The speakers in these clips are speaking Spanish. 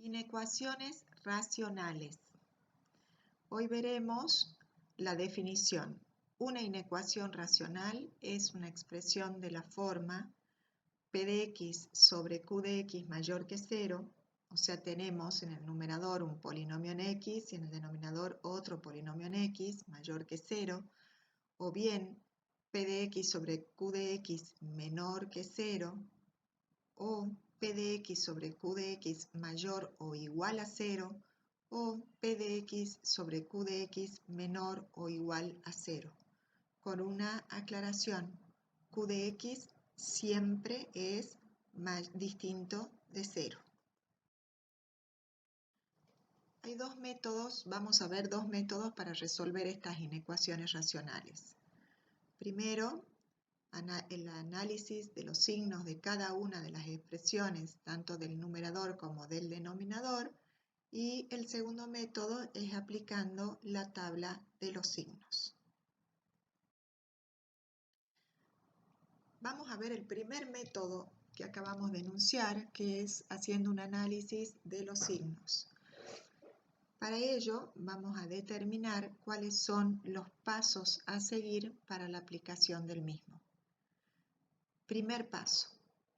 Inecuaciones racionales. Hoy veremos la definición. Una inecuación racional es una expresión de la forma p de x sobre q de x mayor que 0, o sea, tenemos en el numerador un polinomio en x y en el denominador otro polinomio en x mayor que 0, o bien p de x sobre q de x menor que 0, o p de x sobre q de x mayor o igual a 0, o p de x sobre q de x menor o igual a 0. Con una aclaración, q de x siempre es distinto de 0. Hay dos métodos, vamos a ver dos métodos para resolver estas inecuaciones racionales. Primero, el análisis de los signos de cada una de las expresiones, tanto del numerador como del denominador, y el segundo método es aplicando la tabla de los signos. Vamos a ver el primer método que acabamos de enunciar, que es haciendo un análisis de los signos. Para ello, vamos a determinar cuáles son los pasos a seguir para la aplicación del mismo. Primer paso,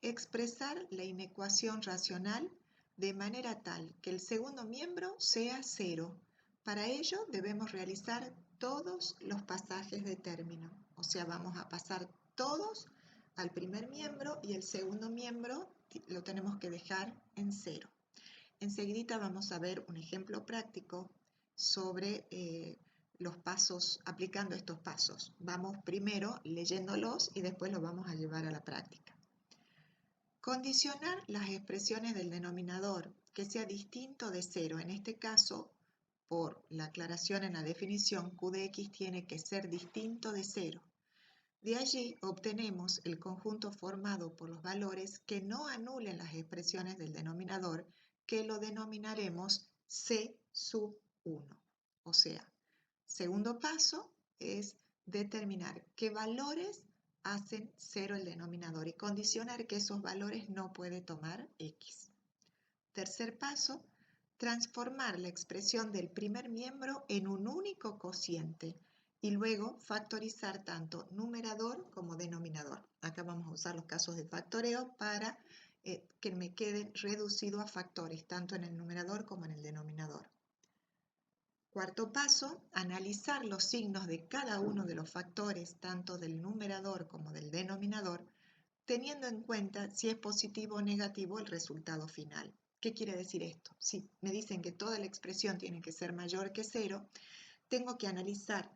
expresar la inecuación racional de manera tal que el segundo miembro sea 0. Para ello debemos realizar todos los pasajes de término, o sea, vamos a pasar todos al primer miembro y el segundo miembro lo tenemos que dejar en 0. Enseguida vamos a ver un ejemplo práctico sobre los pasos, aplicando estos pasos. Vamos primero leyéndolos y después los vamos a llevar a la práctica. Condicionar las expresiones del denominador que sea distinto de 0. En este caso, por la aclaración en la definición, q de x tiene que ser distinto de 0. De allí obtenemos el conjunto formado por los valores que no anulen las expresiones del denominador, que lo denominaremos C sub 1. O sea, segundo paso es determinar qué valores hacen 0 el denominador y condicionar que esos valores no puede tomar x. Tercer paso, transformar la expresión del primer miembro en un único cociente y luego factorizar tanto numerador como denominador. Acá vamos a usar los casos de factoreo para que me queden reducidos a factores, tanto en el numerador como en el denominador. Cuarto paso, analizar los signos de cada uno de los factores, tanto del numerador como del denominador, teniendo en cuenta si es positivo o negativo el resultado final. ¿Qué quiere decir esto? Si me dicen que toda la expresión tiene que ser mayor que 0, tengo que analizar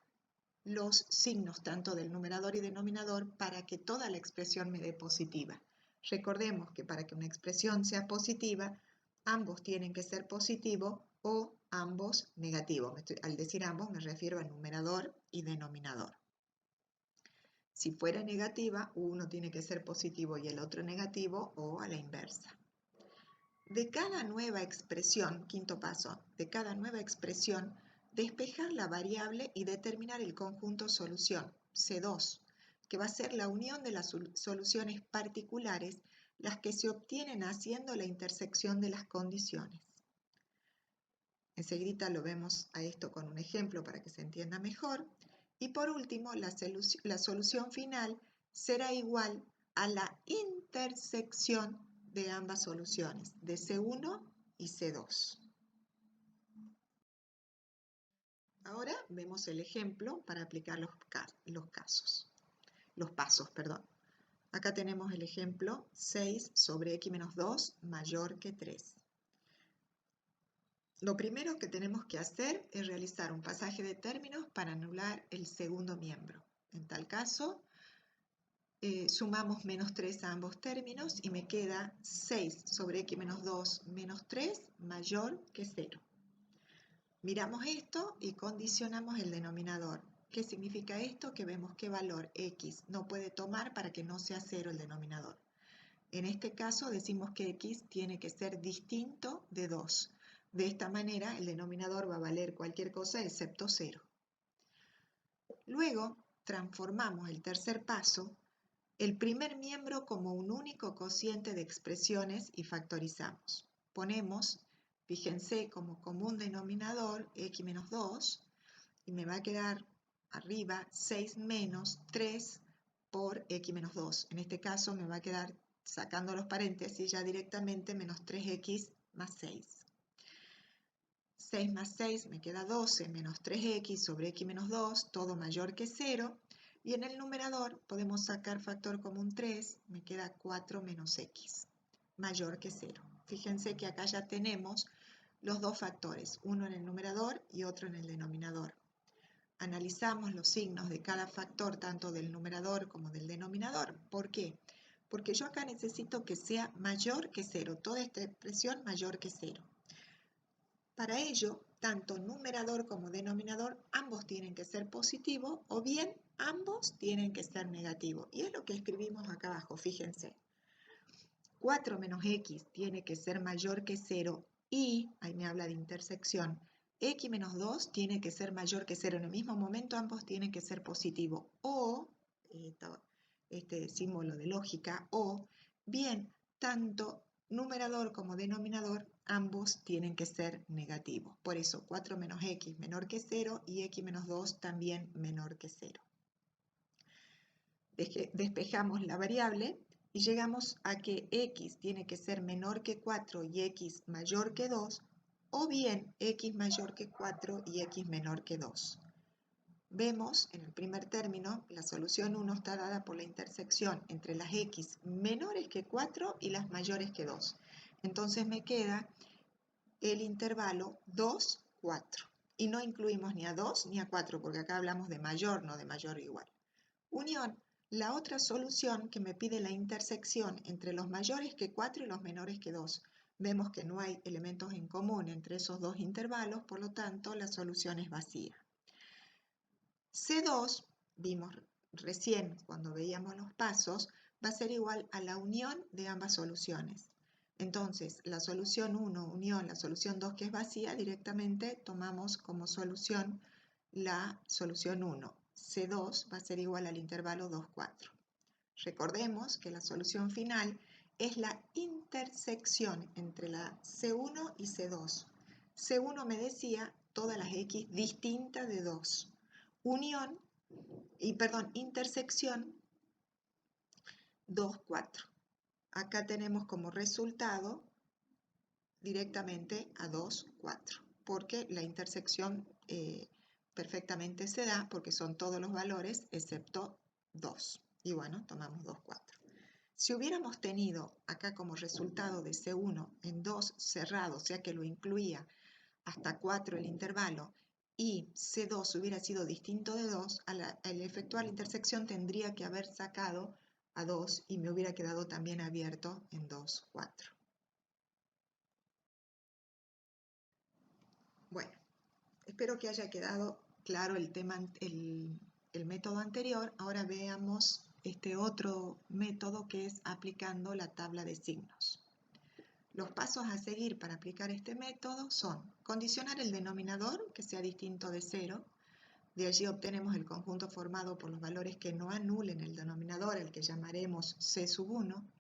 los signos tanto del numerador y denominador para que toda la expresión me dé positiva. Recordemos que para que una expresión sea positiva, ambos tienen que ser positivos o ambos negativos. Al decir ambos me refiero al numerador y denominador. Si fuera negativa, uno tiene que ser positivo y el otro negativo o a la inversa. De cada nueva expresión, quinto paso, de cada nueva expresión, despejar la variable y determinar el conjunto solución, C2, que va a ser la unión de las soluciones particulares, las que se obtienen haciendo la intersección de las condiciones. Enseguida lo vemos a esto con un ejemplo para que se entienda mejor. Y por último, la solución final será igual a la intersección de ambas soluciones, de C1 y C2. Ahora vemos el ejemplo para aplicar los pasos. Acá tenemos el ejemplo 6 sobre x menos 2 mayor que 3. Lo primero que tenemos que hacer es realizar un pasaje de términos para anular el segundo miembro. En tal caso, sumamos menos 3 a ambos términos y me queda 6 sobre x menos 2 menos 3 mayor que 0. Miramos esto y condicionamos el denominador. ¿Qué significa esto? Que vemos qué valor x no puede tomar para que no sea 0 el denominador. En este caso decimos que x tiene que ser distinto de 2. De esta manera el denominador va a valer cualquier cosa excepto 0. Luego transformamos el tercer paso, el primer miembro como un único cociente de expresiones y factorizamos. Ponemos Fíjense como común denominador x menos 2 y me va a quedar arriba 6 menos 3 por x menos 2. En este caso me va a quedar, sacando los paréntesis, ya directamente menos 3x más 6. 6 más 6 me queda 12 menos 3x sobre x menos 2, todo mayor que 0. Y en el numerador podemos sacar factor común 3, me queda 4 menos x, mayor que 0. Fíjense que acá ya tenemos los dos factores, uno en el numerador y otro en el denominador. Analizamos los signos de cada factor, tanto del numerador como del denominador. ¿Por qué? Porque yo acá necesito que sea mayor que 0, toda esta expresión mayor que 0. Para ello, tanto numerador como denominador, ambos tienen que ser positivos o bien ambos tienen que ser negativos. Y es lo que escribimos acá abajo, fíjense. 4 menos x tiene que ser mayor que 0 y, ahí me habla de intersección, x menos 2 tiene que ser mayor que 0. En el mismo momento ambos tienen que ser positivos. O, este símbolo de lógica, o bien, tanto numerador como denominador, ambos tienen que ser negativos. Por eso 4 menos x menor que 0 y x menos 2 también menor que 0. Despejamos la variable y llegamos a que x tiene que ser menor que 4 y x mayor que 2, o bien x mayor que 4 y x menor que 2. Vemos en el primer término, la solución 1 está dada por la intersección entre las x menores que 4 y las mayores que 2. Entonces me queda el intervalo 2, 4. Y no incluimos ni a 2 ni a 4, porque acá hablamos de mayor, no de mayor o igual. Unión, la otra solución que me pide la intersección entre los mayores que 4 y los menores que 2. Vemos que no hay elementos en común entre esos dos intervalos, por lo tanto la solución es vacía. C2, vimos recién cuando veíamos los pasos, va a ser igual a la unión de ambas soluciones. Entonces, la solución 1 unión la solución 2 que es vacía, directamente tomamos como solución la solución 1. C2 va a ser igual al intervalo 2, 4. Recordemos que la solución final es la intersección entre la C1 y C2. C1 me decía todas las x distintas de 2. Intersección 2, 4. Acá tenemos como resultado directamente a 2, 4, porque la intersección perfectamente se da porque son todos los valores excepto 2. Y bueno, tomamos 2, 4. Si hubiéramos tenido acá como resultado de C1 en 2 cerrado, o sea que lo incluía hasta 4 el intervalo, y C2 hubiera sido distinto de 2, al efectuar la intersección tendría que haber sacado a 2 y me hubiera quedado también abierto en 2, 4. Bueno, espero que haya quedado claro el tema, el método anterior. Ahora veamos este otro método que es aplicando la tabla de signos. Los pasos a seguir para aplicar este método son condicionar el denominador que sea distinto de 0. De allí obtenemos el conjunto formado por los valores que no anulen el denominador, el que llamaremos C1.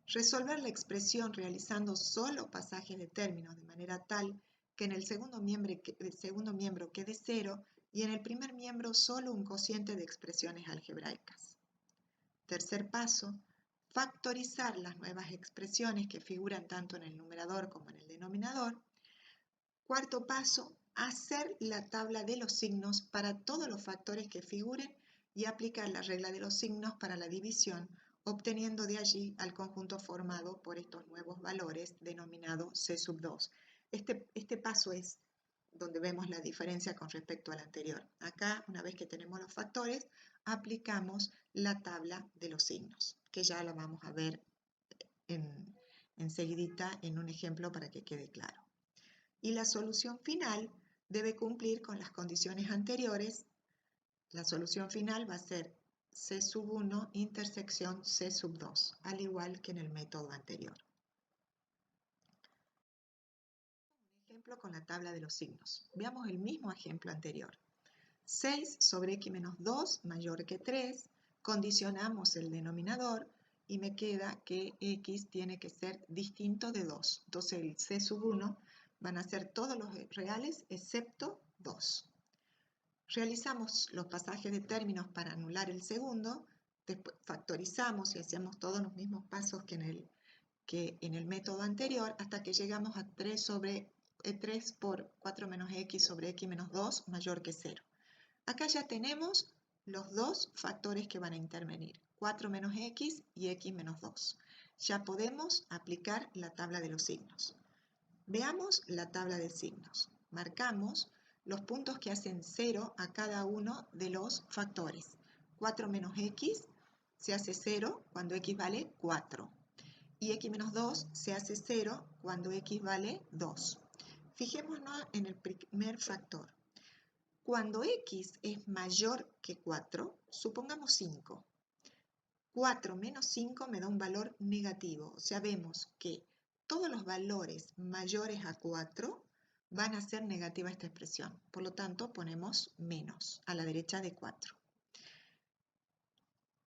Resolver la expresión realizando solo pasajes de términos de manera tal que en el segundo miembro quede 0 y en el primer miembro solo un cociente de expresiones algebraicas. Tercer paso, factorizar las nuevas expresiones que figuran tanto en el numerador como en el denominador. Cuarto paso, hacer la tabla de los signos para todos los factores que figuren y aplicar la regla de los signos para la división, obteniendo de allí al conjunto formado por estos nuevos valores denominado C2. Este paso es donde vemos la diferencia con respecto al anterior. Acá, una vez que tenemos los factores, aplicamos la tabla de los signos, que ya la vamos a ver enseguidita en un ejemplo para que quede claro. Y la solución final debe cumplir con las condiciones anteriores. La solución final va a ser C1 intersección C2, al igual que en el método anterior. Un ejemplo con la tabla de los signos. Veamos el mismo ejemplo anterior. 6 sobre x menos 2 mayor que 3, condicionamos el denominador y me queda que x tiene que ser distinto de 2. Entonces el C1 Van a ser todos los reales excepto 2. Realizamos los pasajes de términos para anular el segundo, después factorizamos y hacemos todos los mismos pasos que en el método anterior hasta que llegamos a 3 por 4 menos x sobre x menos 2 mayor que 0. Acá ya tenemos los dos factores que van a intervenir, 4 menos x y x menos 2. Ya podemos aplicar la tabla de los signos. Veamos la tabla de signos. Marcamos los puntos que hacen 0 a cada uno de los factores. 4 menos x se hace 0 cuando x vale 4. Y x menos 2 se hace 0 cuando x vale 2. Fijémonos en el primer factor. Cuando x es mayor que 4, supongamos 5. 4 menos 5 me da un valor negativo. O sea, vemos que todos los valores mayores a 4 van a ser negativa esta expresión. Por lo tanto, ponemos menos a la derecha de 4.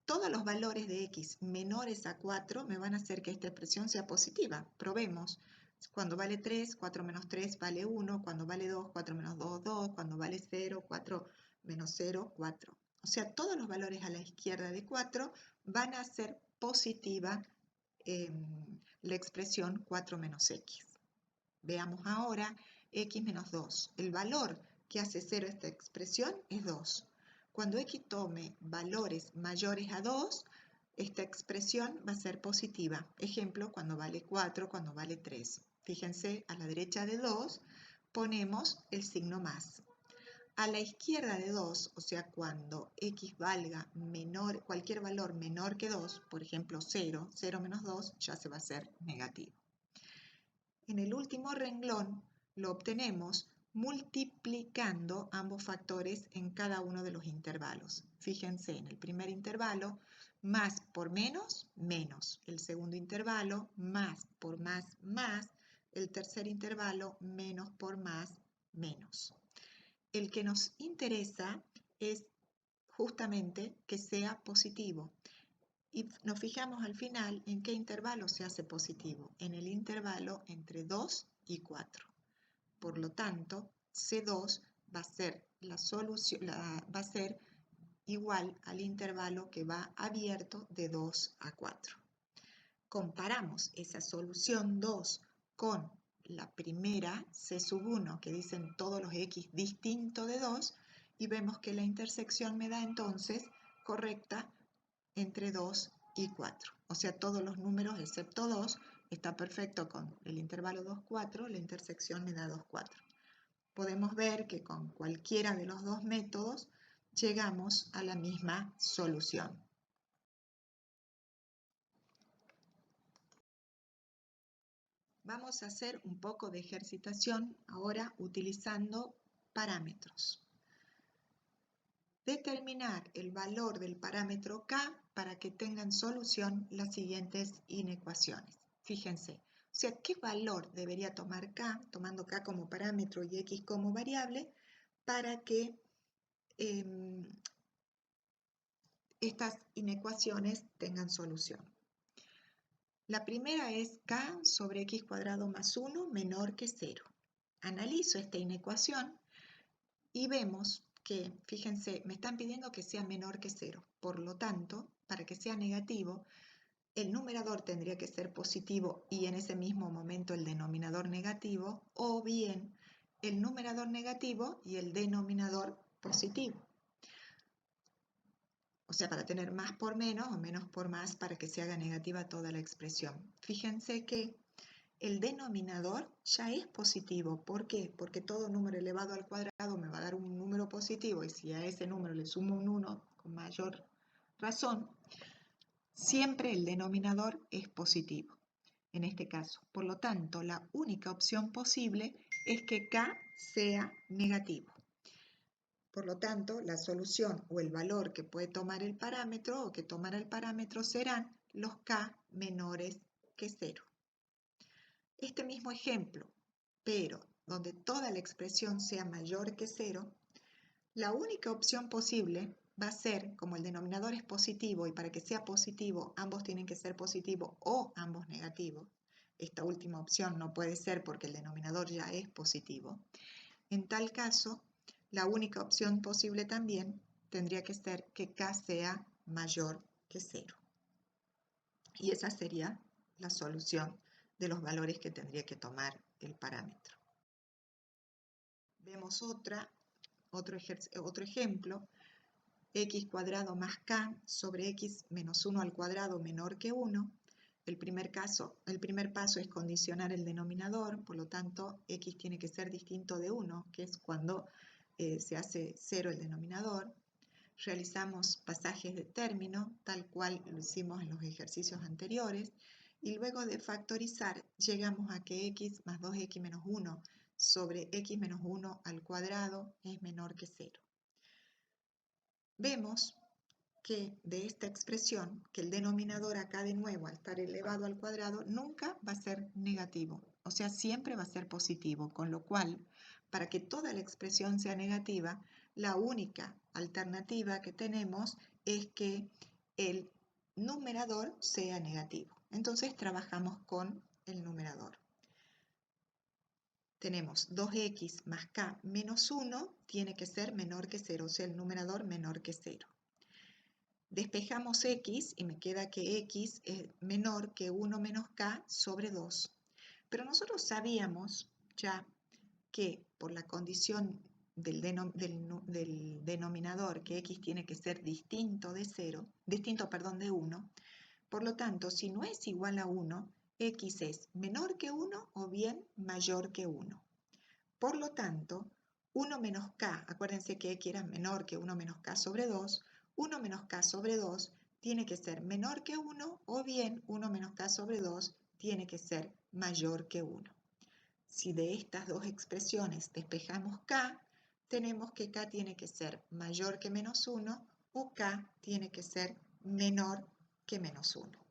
Todos los valores de x menores a 4 me van a hacer que esta expresión sea positiva. Probemos. Cuando vale 3, 4 menos 3 vale 1. Cuando vale 2, 4 menos 2, 2. Cuando vale 0, 4 menos 0, 4. O sea, todos los valores a la izquierda de 4 van a ser positiva la expresión 4 menos x. Veamos ahora x menos 2. El valor que hace 0 esta expresión es 2. Cuando x tome valores mayores a 2, esta expresión va a ser positiva. Ejemplo, cuando vale 4, cuando vale 3. Fíjense, a la derecha de 2 ponemos el signo más. A la izquierda de 2, o sea, cuando x valga cualquier valor menor que 2, por ejemplo 0, 0 menos 2, ya se va a hacer negativo. En el último renglón lo obtenemos multiplicando ambos factores en cada uno de los intervalos. Fíjense, en el primer intervalo, más por menos, menos. El segundo intervalo, más por más, más. El tercer intervalo, menos por más, menos. El que nos interesa es justamente que sea positivo. Y nos fijamos al final en qué intervalo se hace positivo, en el intervalo entre 2 y 4. Por lo tanto, C2 va a ser la solución, va a ser igual al intervalo que va abierto de 2 a 4. Comparamos esa solución 2 con la primera C1 que dicen todos los x distinto de 2 y vemos que la intersección me da entonces correcta entre 2 y 4. O sea, todos los números excepto 2 está perfecto con el intervalo 2, 4, la intersección me da 2, 4. Podemos ver que con cualquiera de los dos métodos llegamos a la misma solución. Vamos a hacer un poco de ejercitación ahora utilizando parámetros. Determinar el valor del parámetro k para que tengan solución las siguientes inecuaciones. Fíjense, o sea, ¿qué valor debería tomar k, tomando k como parámetro y x como variable, para que estas inecuaciones tengan solución? La primera es k sobre x cuadrado más 1 menor que 0. Analizo esta inecuación y vemos que, fíjense, me están pidiendo que sea menor que 0. Por lo tanto, para que sea negativo, el numerador tendría que ser positivo y en ese mismo momento el denominador negativo, o bien el numerador negativo y el denominador positivo. O sea, para tener más por menos o menos por más para que se haga negativa toda la expresión. Fíjense que el denominador ya es positivo. ¿Por qué? Porque todo número elevado al cuadrado me va a dar un número positivo y si a ese número le sumo un 1 con mayor razón, siempre el denominador es positivo en este caso. Por lo tanto, la única opción posible es que k sea negativo. Por lo tanto, la solución o el valor que puede tomar el parámetro o que tomará el parámetro serán los k menores que 0. Este mismo ejemplo, pero donde toda la expresión sea mayor que 0, la única opción posible va a ser, como el denominador es positivo y para que sea positivo ambos tienen que ser positivos o ambos negativos, esta última opción no puede ser porque el denominador ya es positivo, en tal caso, la única opción posible también tendría que ser que k sea mayor que 0. Y esa sería la solución de los valores que tendría que tomar el parámetro. Vemos otro ejemplo, x cuadrado más k sobre x menos 1 al cuadrado menor que 1. El primer paso es condicionar el denominador, por lo tanto, x tiene que ser distinto de 1, que es cuando se hace 0 el denominador. Realizamos pasajes de término, tal cual lo hicimos en los ejercicios anteriores, y luego de factorizar llegamos a que x más 2x menos 1 sobre x menos 1 al cuadrado es menor que 0. Vemos que de esta expresión, que el denominador acá de nuevo al estar elevado al cuadrado nunca va a ser negativo, o sea, siempre va a ser positivo, con lo cual, para que toda la expresión sea negativa, la única alternativa que tenemos es que el numerador sea negativo. Entonces trabajamos con el numerador. Tenemos 2x más k menos 1 tiene que ser menor que 0, o sea, el numerador menor que 0. Despejamos x y me queda que x es menor que 1 menos k sobre 2. Pero nosotros sabíamos ya que por la condición del denominador que x tiene que ser distinto de 1, por lo tanto, si no es igual a 1, x es menor que 1 o bien mayor que 1. Por lo tanto, 1 menos k, acuérdense que x era menor que 1 menos k sobre 2, 1 menos k sobre 2 tiene que ser menor que 1 o bien 1 menos k sobre 2 tiene que ser mayor que 1. Si de estas dos expresiones despejamos k, tenemos que k tiene que ser mayor que menos 1 o k tiene que ser menor que menos 1.